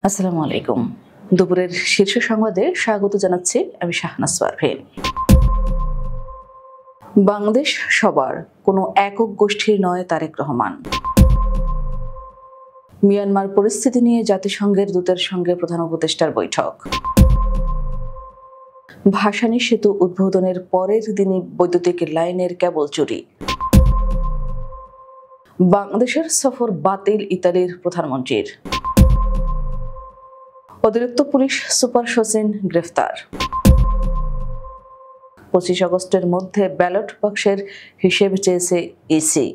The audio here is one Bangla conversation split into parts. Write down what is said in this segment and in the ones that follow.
আসসালামু আলাইকুম। দুপুরের শীর্ষ সংবাদে স্বাগত জানাচ্ছি আমি শাহনাজ পারভীন। বাংলাদেশ সবার, কোনো একক গোষ্ঠীর নয় তারেক রহমান। মিয়ানমার পরিস্থিতি নিয়ে জাতিসংঘের দূতের সঙ্গে প্রধান উপদেষ্টার বৈঠক। ভাসানী সেতু উদ্বোধনের পরের দিনই বৈদ্যুতিক লাইনের কেবল চুরি। বাংলাদেশের সফর বাতিল ইতালির প্রধানমন্ত্রীর। অতিরিক্ত পুলিশ সুপার শচীন গ্রেফতার। 25 আগস্টের মধ্যে ব্যালট বাক্সের হিসেব চেয়েছে ইসি।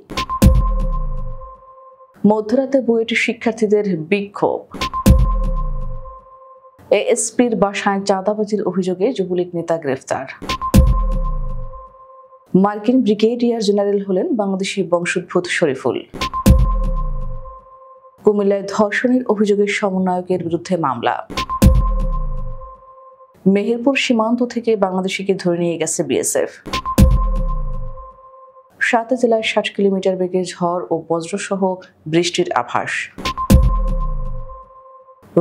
মধ্যরাতে বুয়েট শিক্ষার্থীদের বিক্ষোভ। এএসপির বাসায় চাঁদাবাজির অভিযোগে যুবলীগ নেতা গ্রেফতার। মার্কিন ব্রিগেডিয়ার জেনারেল হলেন বাংলাদেশি বংশোদ্ভূত শরীফুল। কুমিল্লায় ধর্ষণের অভিযোগে সমন্বয়কের বিরুদ্ধে মামলা। মেহেরপুর সীমান্ত থেকে বাংলাদেশিকে ধরে নিয়ে গেছে বিএসএফ। 7 জেলায় 60 কিলোমিটার বেগে ঝড় ও বজ্রসহ বৃষ্টির আভাস।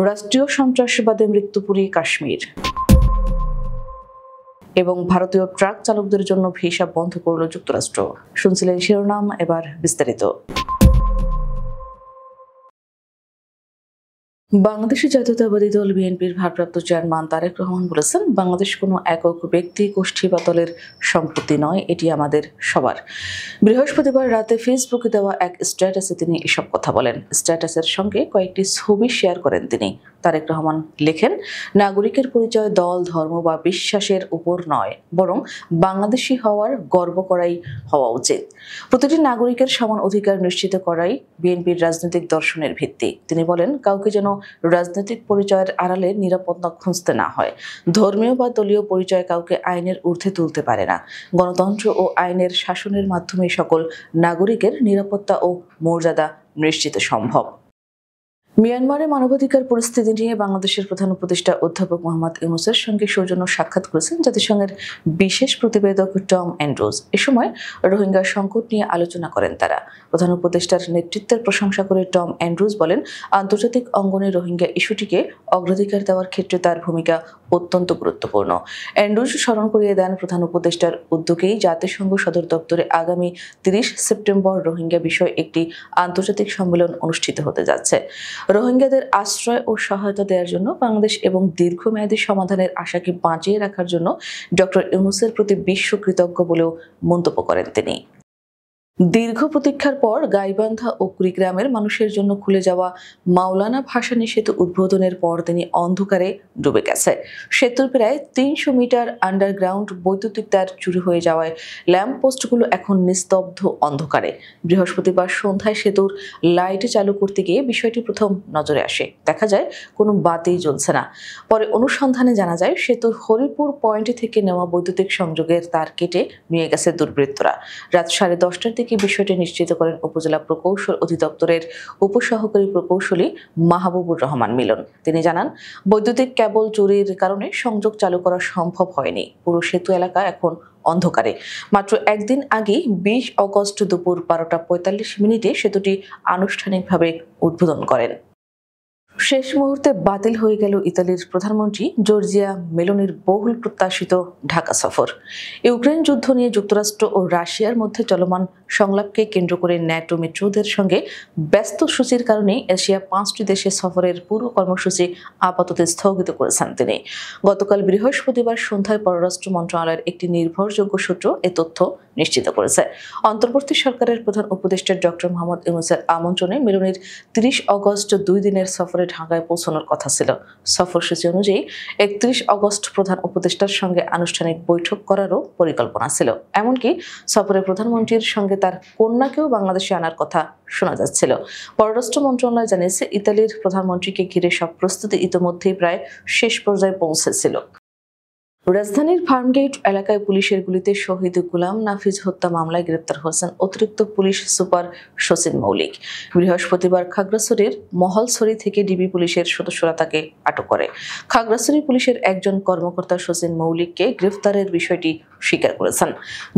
রাষ্ট্রীয় সন্ত্রাসবাদে মৃত্যুপুরী কাশ্মীর। এবং ভারতীয় ট্রাক চালকদের জন্য ভিসা বন্ধ করল যুক্তরাষ্ট্র। শুনছিলেন শিরোনাম, এবার বিস্তারিত। বাংলাদেশের জাতীয়তাবাদী দল বিএনপির ভারপ্রাপ্ত চেয়ারম্যান তারেক রহমান বলেছেন, বাংলাদেশ কোনো একক ব্যক্তি, গোষ্ঠী বা দলের সম্পত্তি নয়, এটি আমাদের সবার। বৃহস্পতিবার রাতে ফেসবুকে দেওয়া এক স্ট্যাটাসে তিনি এসব কথা বলেন। স্ট্যাটাসের সঙ্গে কয়েকটি ছবি শেয়ার করেন তিনি। তারেক রহমান লেখেন, নাগরিকের পরিচয় দল, ধর্ম বা বিশ্বাসের উপর নয়, বরং বাংলাদেশি হওয়ার গর্ব করাই হওয়া উচিত। প্রতিটি নাগরিকের সমান অধিকার নিশ্চিত করাই বিএনপির রাজনৈতিক দর্শনের ভিত্তি। তিনি বলেন, কাউকে যেন রাজনৈতিক পরিচয়ের আড়ালে নিরাপত্তা খুঁজতে না হয়। ধর্মীয় বা দলীয় পরিচয় কাউকে আইনের ঊর্ধ্বে তুলতে পারে না। গণতন্ত্র ও আইনের শাসনের মাধ্যমে সকল নাগরিকের নিরাপত্তা ও মর্যাদা নিশ্চিত সম্ভব। মিয়ানমারে মানবাধিকার পরিস্থিতি নিয়ে বাংলাদেশের প্রধান উপদেষ্টা অধ্যাপক মোহাম্মদ ইউনূসের সঙ্গে সৌজন্য সাক্ষাৎ করেছেন জাতিসংঘের বিশেষ প্রতিবেদক টম অ্যান্ড্রুজ। এ সময় রোহিঙ্গা সংকট নিয়ে আলোচনা করেন তারা। প্রধান উপদেষ্টার নেতৃত্বের প্রশংসা করে টম অ্যান্ড্রুজ বলেন, আন্তর্জাতিক অঙ্গনে রোহিঙ্গা ইস্যুটিকে অগ্রাধিকার দেওয়ার ক্ষেত্রে তার ভূমিকা অত্যন্ত গুরুত্বপূর্ণ। অ্যান্ড্রুজ স্মরণ করিয়ে দেন, প্রধান উপদেষ্টার উদ্যোগেই জাতিসংঘ সদর দপ্তরে আগামী 30 সেপ্টেম্বর রোহিঙ্গা বিষয়ে একটি আন্তর্জাতিক সম্মেলন অনুষ্ঠিত হতে যাচ্ছে। রোহিঙ্গাদের আশ্রয় ও সহায়তা দেওয়ার জন্য বাংলাদেশ এবং দীর্ঘমেয়াদী সমাধানের আশাকে বাঁচিয়ে রাখার জন্য ডক্টর ইউনূসের প্রতি বিশ্ব কৃতজ্ঞ বলেও মন্তব্য করেন তিনি। দীর্ঘ প্রতীক্ষার পর গাইবান্ধা ও কুড়িগ্রামের মানুষের জন্য খুলে যাওয়া মাওলানা ভাসানী সেতু উদ্বোধনের পর তিনি অন্ধকারে ডুবে গেছে। সেতুর প্রায় 300 মিটার আন্ডারগ্রাউন্ড বৈদ্যুতিক তার চুরি হয়ে যাওয়ায় ল্যাম্প পোস্টগুলো এখন নিস্তব্ধ অন্ধকারে। বৃহস্পতিবার সন্ধ্যায় সেতুর লাইট চালু করতে গিয়ে বিষয়টি প্রথম নজরে আসে। দেখা যায় কোনো বাতি জ্বলছে না। পরে অনুসন্ধানে জানা যায়, সেতুর হরিপুর পয়েন্ট থেকে নেওয়া বৈদ্যুতিক সংযোগের তার কেটে নিয়ে গেছে দুর্বৃত্তরা। রাত 10:30টার দিকে বিষয়টি নিশ্চিত করেন উপজেলা প্রকৌশল অধিদপ্তরের উপসহকারী প্রকৌশলী মাহবুবুর রহমান মিলন। তিনি জানান, বৈদ্যুতিক কেবল চুরির কারণে সংযোগ চালু করা সম্ভব হয়নি। পুরো সেতু এলাকা এখন অন্ধকারে। মাত্র একদিন আগেই 20 আগস্ট দুপুর 12:45 সেতুটি আনুষ্ঠানিকভাবে উদ্বোধন করেন। শেষ মুহূর্তে বাতিল হয়ে গেল ইতালির প্রধানমন্ত্রী জর্জিয়া মেলোনির বহুল প্রত্যাশিত ঢাকা সফর। ইউক্রেন যুদ্ধ নিয়ে যুক্তরাষ্ট্র ও রাশিয়ার মধ্যে চলমান সংলাপকে কেন্দ্র করে ন্যাটো মিত্রদের সঙ্গে ব্যস্ত সূচির কারণে এশিয়া 5টি দেশে সফরের পুরো কর্মসূচি আপাতত স্থগিত করেছেন তিনি। গতকাল বৃহস্পতিবার সন্ধ্যায় পররাষ্ট্র মন্ত্রণালয়ের একটি নির্ভরযোগ্য সূত্র এ তথ্য নিশ্চিত করেছে। অন্তর্বর্তী সরকারের প্রধান উপদেষ্টা ডক্টর মোহাম্মদ ইউনূসের আমন্ত্রণে মেলোনির 30 আগস্ট 2 দিনের সফরে ঢাকায় পৌঁছানোর কথা ছিল। সফরসূচি অনুযায়ী 31 আগস্ট প্রধান উপদেষ্টার সঙ্গে আনুষ্ঠানিক বৈঠক করারও পরিকল্পনা ছিল। এমনকি সফরে প্রধানমন্ত্রীর সঙ্গে তার কন্যাকেও বাংলাদেশে আনার কথা শোনা যাচ্ছিল। পররাষ্ট্র মন্ত্রণালয় জানিয়েছে, ইতালির প্রধানমন্ত্রীকে ঘিরে সব প্রস্তুতি ইতিমধ্যেই প্রায় শেষ পর্যায়ে পৌঁছেছিল। রাজধানীর ফার্মগেট এলাকায় পুলিশের গুলিতে শহীদ গুলাম নাফিজ হত্যা মামলায় গ্রেপ্তার হয়েছেন অতিরিক্ত পুলিশ সুপার শচীন মৌলিক। বৃহস্পতিবার খাগড়াছড়ির মহলছড়ি থেকে ডিবি পুলিশের সদস্যরা তাকে আটক করে। খাগড়াছড়ি পুলিশের একজন কর্মকর্তা শচীন মৌলিককে গ্রেফতারের বিষয়টি স্বীকার করেছেন।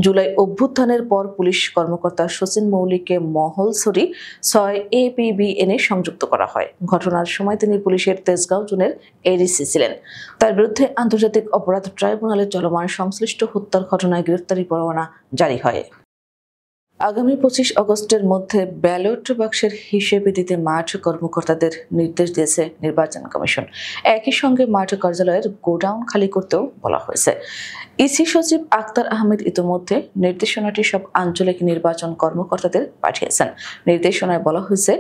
জুলাই অভ্যুত্থানের পর পুলিশ কর্মকর্তা শচীন মৌলিককে মহলছড়ি ৬ APBN-এ সংযুক্ত করা হয়। ঘটনার সময় তিনি পুলিশের তেজগাঁও জোনের এডিসি ছিলেন। তার বিরুদ্ধে আন্তর্জাতিক অপরাধ ট্রাইব্যুনালে চলমান সংশ্লিষ্ট হত্যার ঘটনায় গ্রেফতারি পরোয়ানা জারি হয়। আগামী 25 আগস্টের মধ্যে ব্যালট বাক্সের হিসেবে দিতে মাঠ কর্মকর্তাদের নির্দেশ দিয়েছে নির্বাচন কমিশন। একই সঙ্গে মাঠ কার্যালয়ের গোডাউন খালি করতেও বলা হয়েছে। ইসি সচিব আক্তার আহমেদ ইতিমধ্যে নির্দেশনাটি সব আঞ্চলিক নির্বাচন কর্মকর্তাদের পাঠিয়েছেন। নির্দেশনায় বলা হয়েছে,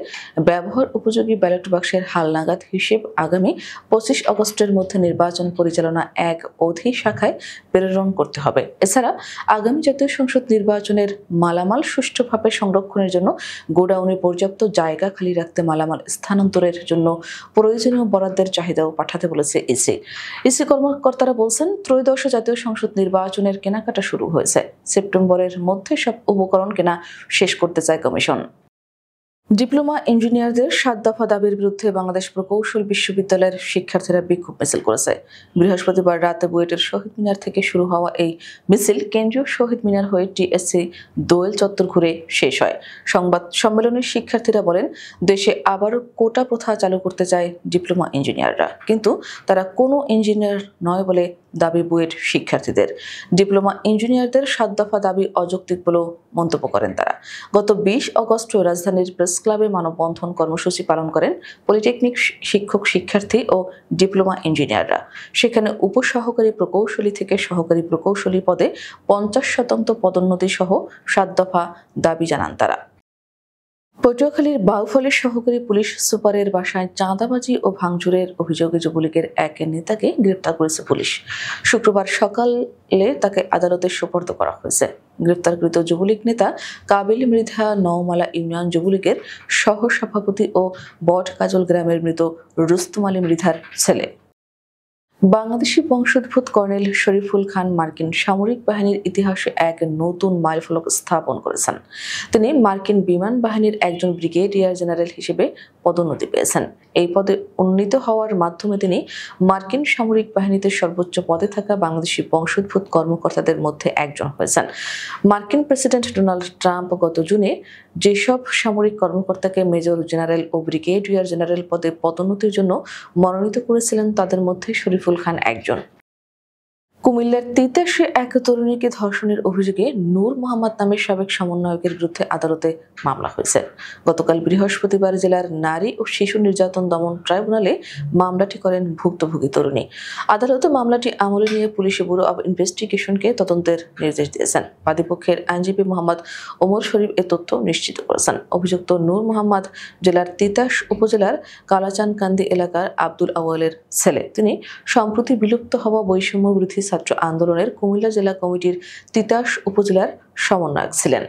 ব্যবহার উপযোগী ব্যালট বাক্সের হালনাগাদ হিসেব আগামী 25 আগস্টের মধ্যে নির্বাচন পরিচালনা এক অধিশাখায় প্রেরণ করতে হবে। এছাড়া আগামী জাতীয় সংসদ নির্বাচনের মালামাল সুষ্ঠুভাবে সংরক্ষণের জন্য গোডাউনে পর্যাপ্ত জায়গা খালি রাখতে মালামাল স্থানান্তরের জন্য প্রয়োজনীয় বরাদ্দের চাহিদাও পাঠাতে বলেছে ইসি কর্মকর্তারা বলছেন, ত্রয়োদশ জাতীয় সংসদ নির্বাচনের কেনাকাটা শুরু হয়েছে। সেপ্টেম্বরের মধ্যে সব উপকরণ কেনা শেষ করতে চায় কমিশন। ডিপ্লোমা ইঞ্জিনিয়ারদের 7 দফা দাবির বিরুদ্ধে বাংলাদেশ প্রকৌশল বিশ্ববিদ্যালয়ের শিক্ষার্থীরা বিক্ষোভ মিছিল করেছে। বৃহস্পতিবার রাতে বুয়েটের শহীদ মিনার থেকে শুরু হওয়া এই মিছিল কেন্দ্রীয় শহীদ মিনার হয়ে টিএসসি দোয়েল চত্বর ঘুরে শেষ হয়। সংবাদ সম্মেলনে শিক্ষার্থীরা বলেন, দেশে আবারও কোটা প্রথা চালু করতে চায় ডিপ্লোমা ইঞ্জিনিয়াররা, কিন্তু তারা কোনো ইঞ্জিনিয়ার নয় বলে দাবি বুয়েট শিক্ষার্থীদের। ডিপ্লোমা ইঞ্জিনিয়ারদের 7 দফা দাবি অযৌক্তিক বলেও মন্তব্য করেন তারা। গত 20 আগস্ট রাজধানীর প্রেস ক্লাবে মানববন্ধন কর্মসূচি পালন করেন পলিটেকনিক শিক্ষক, শিক্ষার্থী ও ডিপ্লোমা ইঞ্জিনিয়াররা। সেখানে উপসহকারী প্রকৌশলী থেকে সহকারী প্রকৌশলী পদে 50% পদোন্নতি সহ 7 দফা দাবি জানান তারা। পটুয়াখালীর বাউফলের সহকারী পুলিশ সুপারের বাসায় চাঁদাবাজি ও ভাঙচুরের অভিযোগে যুবলীগের এক নেতাকে গ্রেপ্তার করেছে পুলিশ। শুক্রবার সকালে তাকে আদালতে সোপর্দ করা হয়েছে। গ্রেপ্তারকৃত যুবলীগ নেতা কাবিল মৃধা নওমালা ইউনিয়ন যুবলীগের সহসভাপতি ও বট কাজল গ্রামের মৃত রুস্তম আলী মৃধার ছেলে। বাংলাদেশি বংশোদ্ভূত কর্নেল শরীফুল খান মার্কিন সামরিক বাহিনীর ইতিহাসে এক নতুন মাইলফলক স্থাপন করেছেন। তিনি মার্কিন বিমান বাহিনীর একজন ব্রিগেডিয়ার জেনারেল হিসেবে পদোন্নতি পেয়েছেন। এই পদে উন্নীত হওয়ার মাধ্যমে তিনি মার্কিন সামরিক বাহিনীতে সর্বোচ্চ পদে থাকা বাংলাদেশি বংশোদ্ভূত কর্মকর্তাদের মধ্যে একজন হয়েছেন। মার্কিন প্রেসিডেন্ট ডোনাল্ড ট্রাম্প গত জুনে যেসব সামরিক কর্মকর্তাকে মেজর জেনারেল ও ব্রিগেডিয়ার জেনারেল পদে পদোন্নতির জন্য মনোনীত করেছিলেন, তাদের মধ্যে শরীফুল খান একজন। কুমিল্লার তিতাসে এক তরুণীকে ধর্ষণের অভিযোগে নূর মোহাম্মদ নামের সাবেক সমন্বয়কের বিরুদ্ধে আদালতে মামলা হয়েছে। গতকাল বৃহস্পতিবার জেলার নারী ও শিশু নির্যাতন দমন ট্রাইব্যুনালে মামলাটি করেন ভুক্তভোগী তরুণী। আদালতে মামলাটি আমলে নিয়ে পুলিশ ব্যুরো অব ইনভেস্টিগেশনকে তদন্তের নির্দেশ দিয়েছেন। বাদীপক্ষের আইনজীবী মোহাম্মদ ওমর শরীফ এ তথ্য নিশ্চিত করেছেন। অভিযুক্ত নূর মোহাম্মদ জেলার তিতাস উপজেলার কালাচানকান্দি এলাকার আব্দুল আওয়ালের ছেলে। তিনি সম্প্রতি বিলুপ্ত হওয়া বৈষম্য বিরোধী ছাত্র আন্দোলনের কুমিল্লা জেলা কমিটির তিতাস উপজেলার সমন্বয়ক ছিলেন।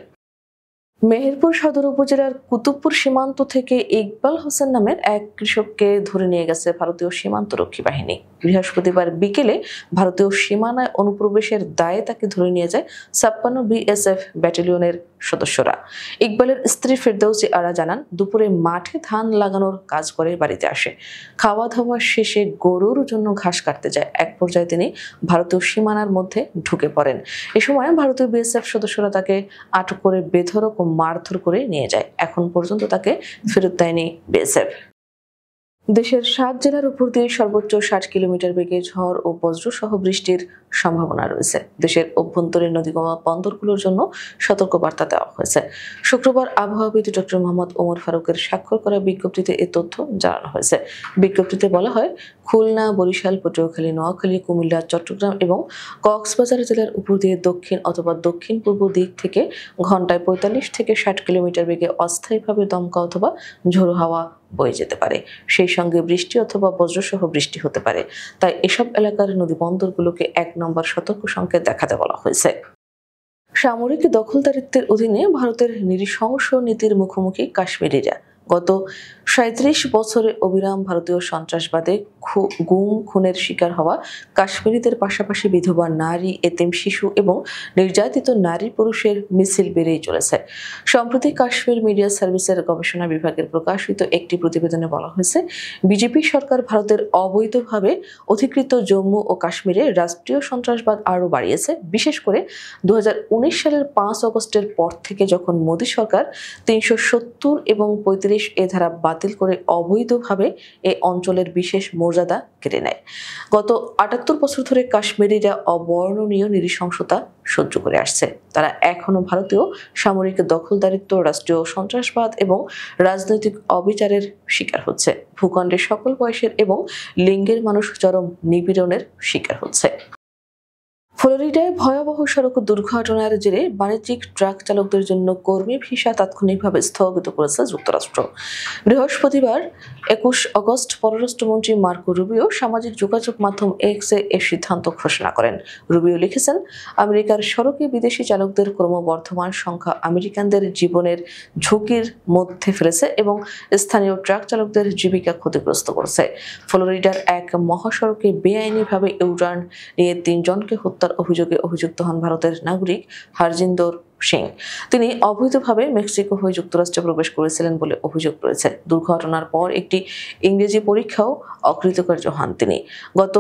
মেহেরপুর সদর উপজেলার কুতুবপুর সীমান্ত থেকে ইকবাল হোসেন নামের এক কৃষককে ধরে নিয়ে গেছে ভারতীয় সীমান্তরক্ষী বাহিনী। বৃহস্পতিবার বিকেলে ভারতীয় সীমানায় অনুপ্রবেশের দায়ে তাকে ধরে নিয়ে যায় 56 BSF ব্যাটালিয়নের সদস্যরা। ইকবালের স্ত্রী ফেরদৌসী আরা জানান, দুপুরে মাঠে ধান লাগানোর কাজ করে বাড়িতে আসে। খাওয়া দাওয়া শেষে গরুর জন্য ঘাস কাটতে যায়। এক পর্যায়ে তিনি ভারতীয় সীমানার মধ্যে ঢুকে পড়েন। এ সময় ভারতীয় BSF সদস্যরা তাকে আটক করে বেধড়ক ও মারধর করে নিয়ে যায়। এখন পর্যন্ত তাকে ফেরত দেয়নি BSF। দেশের 7 জেলার উপর দিয়ে সর্বোচ্চ 60 কিলোমিটার বেগে ঝড় ও বজ্রসহ বৃষ্টির সম্ভাবনা রয়েছে। দেশের অভ্যন্তরীণ নদী বন্দরগুলোর জন্য সতর্কবার্তা দেওয়া হয়েছে। শুক্রবার আবহাওয়াবিদ ডক্টর মোহাম্মদ ওমর ফারুকের স্বাক্ষর করা বিজ্ঞপ্তিতে এ তথ্য জানানো হয়েছে। বিজ্ঞপ্তিতে বলা হয়, খুলনা, বরিশাল, পটুয়াখালী, নোয়াখালী, কুমিল্লা, চট্টগ্রাম এবং কক্সবাজার জেলার উপর দিয়ে দক্ষিণ অথবা দক্ষিণ পূর্ব দিক থেকে ঘন্টায় 45 থেকে 60 কিলোমিটার বেগে অস্থায়ীভাবে দমকা অথবা ঝোড়ো হাওয়া বয়ে যেতে পারে। সেই সঙ্গে বৃষ্টি অথবা বজ্রসহ বৃষ্টি হতে পারে। তাই এসব এলাকার নদী বন্দরগুলোকে 1 নম্বর সতর্ক সংকেত দেখাতে বলা হয়েছে। সামরিক দখলদারিত্বের অধীনে ভারতের নৃশংস নীতির মুখোমুখি কাশ্মীরিরা। গত ৩৭ বছরে অবিরাম ভারতীয় সন্ত্রাসবাদে গুম খুনের শিকার হওয়া কাশ্মীরিদের পাশাপাশি বিধবা নারী, এতিম শিশু এবং নির্যাতিত নারী পুরুষের মিছিল বেড়েই চলেছে। সম্প্রতি কাশ্মীর মিডিয়া সার্ভিসের গবেষণা বিভাগের প্রকাশিত একটি প্রতিবেদনে বলা হয়েছে, বিজেপি সরকার ভারতের অবৈধভাবে অধিকৃত জম্মু ও কাশ্মীরে রাষ্ট্রীয় সন্ত্রাসবাদ আরও বাড়িয়েছে। বিশেষ করে 2019 সালের 5 আগস্টের পর থেকে যখন মোদী সরকার 370 এবং 35 এ ধারা বাতিল করে অবৈধভাবে এই অঞ্চলের বিশেষ মর্যাদা কেড়ে নেয়। গত 78 বছর ধরে কাশ্মীরিরা অবর্ণনীয় নৃশংসতা সহ্য করে আসছে। তারা এখনো ভারতীয় সামরিক দখলদারিত্ব, রাষ্ট্রীয় সন্ত্রাসবাদ এবং রাজনৈতিক অবিচারের শিকার হচ্ছে। ভূখণ্ডের সকল বয়সের এবং লিঙ্গের মানুষ চরম নিপীড়নের শিকার হচ্ছে। ফ্লোরিডায় ভয়াবহ সড়ক দুর্ঘটনার জেরে বাণিজ্যিক ট্রাক চালকদের জন্য কর্মী ভিসা তাৎক্ষণিকভাবে স্থগিত করেছে যুক্তরাষ্ট্র। বৃহস্পতিবার 21 আগস্ট পররাষ্ট্রমন্ত্রী মার্কো রুবিও সামাজিক যোগাযোগ মাধ্যম এক্সে এর সিদ্ধান্ত ঘোষণা করেন। রুবিও লিখেছেন, আমেরিকার সড়কে বিদেশি চালকদের ক্রমবর্ধমান সংখ্যা আমেরিকানদের জীবনের ঝুঁকির মধ্যে ফেলেছে এবং স্থানীয় ট্রাক চালকদের জীবিকা ক্ষতিগ্রস্ত করেছে। ফ্লোরিডার এক মহাসড়কে বেআইনিভাবে ইউটার্ন নিয়ে 3 জনকে হত্যার অভিযোগে অভিযুক্ত হন ভারতের নাগরিক হরজিন্দর সিং। তিনি অবৈধভাবে মেক্সিকো হয়ে যুক্তরাষ্ট্রে প্রবেশ করেছিলেন বলে অভিযোগ রয়েছে। দুর্ঘটনার পর একটি ইংরেজি পরীক্ষাও অকৃতকার্য হন তিনি। গত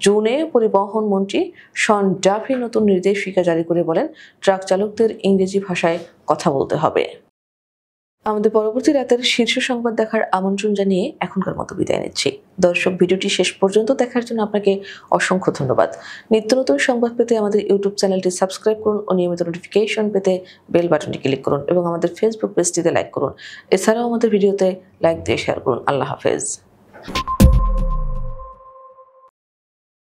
জুনে পরিবহন মন্ত্রী শন ডাফি নতুন নির্দেশিকা জারি করে বলেন, ট্রাক চালকদের ইংরেজি ভাষায় কথা বলতে হবে। আমাদের পরবর্তী রাতের শীর্ষ সংবাদ দেখার আমন্ত্রণ জানিয়ে এখনকার মতো বিদায় নিচ্ছি। দর্শক, ভিডিওটি শেষ পর্যন্ত দেখার জন্য আপনাকে অসংখ্য ধন্যবাদ। নিত্য নতুন সংবাদ পেতে আমাদের ইউটিউব চ্যানেলটি সাবস্ক্রাইব করুন ও নিয়মিত নোটিফিকেশন পেতে বেল বাটনটি ক্লিক করুন এবং আমাদের ফেসবুক পেজটিতে লাইক করুন। এছাড়াও আমাদের ভিডিওতে লাইক দিয়ে শেয়ার করুন। আল্লাহ হাফেজ।